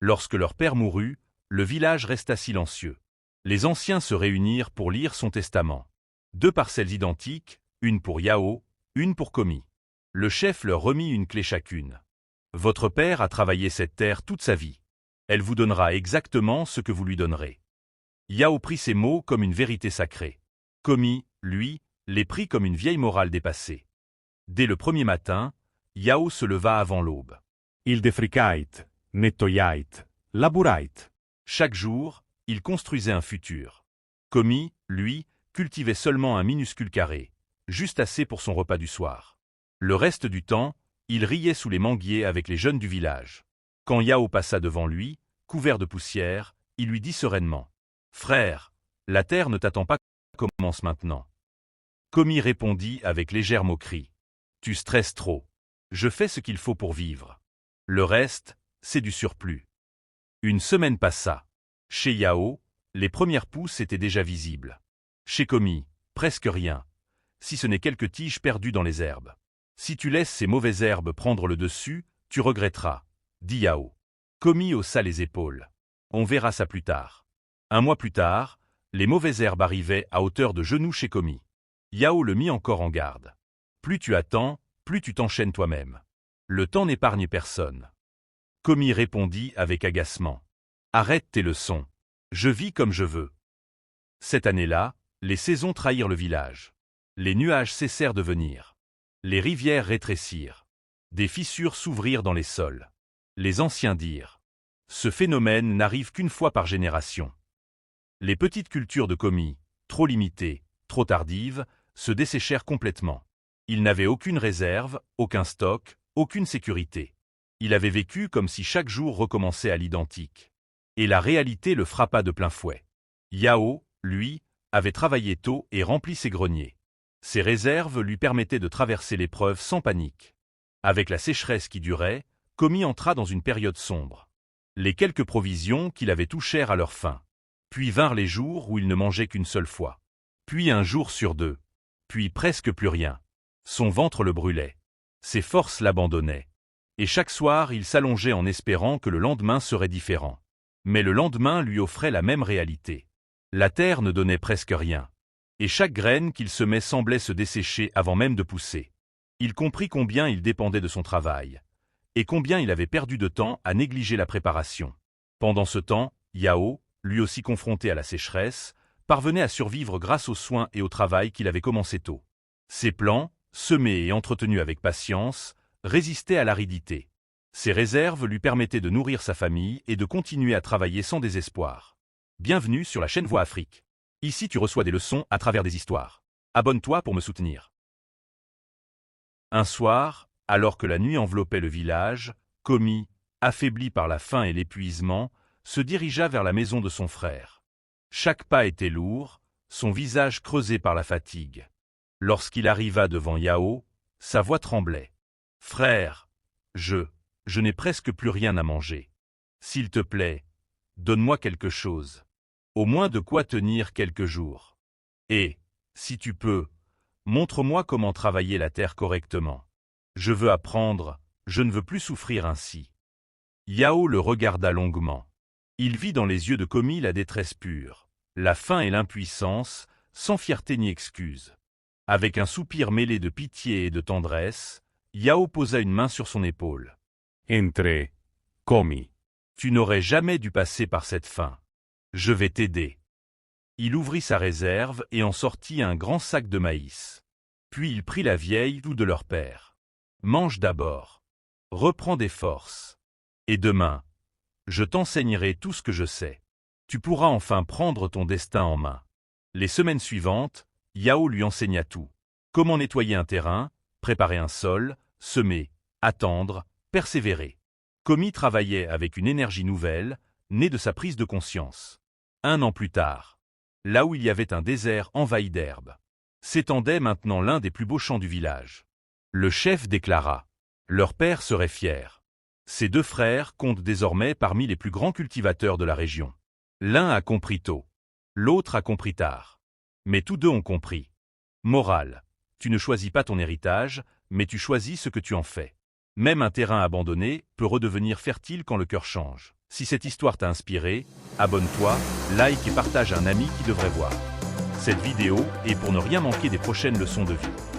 Lorsque leur père mourut, le village resta silencieux. Les anciens se réunirent pour lire son testament. 2 parcelles identiques, une pour Yao, une pour Komi. Le chef leur remit une clé chacune. Votre père a travaillé cette terre toute sa vie. Elle vous donnera exactement ce que vous lui donnerez. Yao prit ces mots comme une vérité sacrée. Komi, lui, les prit comme une vieille morale dépassée. Dès le premier matin, Yao se leva avant l'aube. Il defricait, nettoyait, laburait. Chaque jour, il construisait un futur. Komi, lui, cultivait seulement un minuscule carré, juste assez pour son repas du soir. Le reste du temps, il riait sous les manguiers avec les jeunes du village. Quand Yao passa devant lui, couvert de poussière, il lui dit sereinement : « Frère, la terre ne t'attend pas, commence maintenant. » Komi répondit avec légère moquerie : « Tu stresses trop. Je fais ce qu'il faut pour vivre. Le reste, c'est du surplus. » Une semaine passa. Chez Yao, les premières pousses étaient déjà visibles. Chez Komi, presque rien, si ce n'est quelques tiges perdues dans les herbes. « Si tu laisses ces mauvaises herbes prendre le dessus, tu regretteras, » dit Yao. Komi haussa les épaules. « On verra ça plus tard. » Un mois plus tard, les mauvaises herbes arrivaient à hauteur de genoux chez Komi. Yao le mit encore en garde. « Plus tu attends, plus tu t'enchaînes toi-même. Le temps n'épargne personne. » Komi répondit avec agacement : « Arrête tes leçons. Je vis comme je veux. » Cette année-là, les saisons trahirent le village. Les nuages cessèrent de venir. Les rivières rétrécirent. Des fissures s'ouvrirent dans les sols. Les anciens dirent : « Ce phénomène n'arrive qu'une fois par génération. » Les petites cultures de Komi, trop limitées, trop tardives, se desséchèrent complètement. Il n'avait aucune réserve, aucun stock, aucune sécurité. Il avait vécu comme si chaque jour recommençait à l'identique. Et la réalité le frappa de plein fouet. Yao, lui, avait travaillé tôt et rempli ses greniers. Ses réserves lui permettaient de traverser l'épreuve sans panique. Avec la sécheresse qui durait, Komi entra dans une période sombre. Les quelques provisions qu'il avait touchèrent à leur fin. Puis vinrent les jours où il ne mangeait qu'une seule fois. Puis un jour sur 2. Puis presque plus rien. Son ventre le brûlait. Ses forces l'abandonnaient. Et chaque soir, il s'allongeait en espérant que le lendemain serait différent. Mais le lendemain lui offrait la même réalité. La terre ne donnait presque rien. Et chaque graine qu'il semait semblait se dessécher avant même de pousser. Il comprit combien il dépendait de son travail. Et combien il avait perdu de temps à négliger la préparation. Pendant ce temps, Yao, lui aussi confronté à la sécheresse, parvenait à survivre grâce aux soins et au travail qu'il avait commencé tôt. Ses plants, semés et entretenus avec patience, résistaient à l'aridité. Ses réserves lui permettaient de nourrir sa famille et de continuer à travailler sans désespoir. Bienvenue sur la chaîne Voix Afrique. Ici tu reçois des leçons à travers des histoires. Abonne-toi pour me soutenir. Un soir, alors que la nuit enveloppait le village, Komi, affaibli par la faim et l'épuisement, se dirigea vers la maison de son frère. Chaque pas était lourd, son visage creusé par la fatigue. Lorsqu'il arriva devant Yao, sa voix tremblait. « Frère, je n'ai presque plus rien à manger. S'il te plaît, donne-moi quelque chose. Au moins de quoi tenir quelques jours. Et, si tu peux, montre-moi comment travailler la terre correctement. Je veux apprendre, je ne veux plus souffrir ainsi. » Yao le regarda longuement. Il vit dans les yeux de Komi la détresse pure, la faim et l'impuissance, sans fierté ni excuse. Avec un soupir mêlé de pitié et de tendresse, Yao posa une main sur son épaule. « Entre, Komi. Tu n'aurais jamais dû passer par cette faim. Je vais t'aider. » Il ouvrit sa réserve et en sortit un grand sac de maïs. Puis il prit la vieille ou de leur père. « Mange d'abord. Reprends des forces. Et demain, je t'enseignerai tout ce que je sais. Tu pourras enfin prendre ton destin en main. » Les semaines suivantes, Yao lui enseigna tout. Comment nettoyer un terrain, préparer un sol, semer, attendre, persévérer. Komi travaillait avec une énergie nouvelle, née de sa prise de conscience. 1 an plus tard, là où il y avait un désert envahi d'herbes, s'étendait maintenant l'un des plus beaux champs du village. Le chef déclara : leur père serait fier. Ces 2 frères comptent désormais parmi les plus grands cultivateurs de la région. L'un a compris tôt, l'autre a compris tard. Mais tous 2 ont compris. Morale, tu ne choisis pas ton héritage, mais tu choisis ce que tu en fais. Même un terrain abandonné peut redevenir fertile quand le cœur change. Si cette histoire t'a inspiré, abonne-toi, like et partage à un ami qui devrait voir cette vidéo et pour ne rien manquer des prochaines leçons de vie.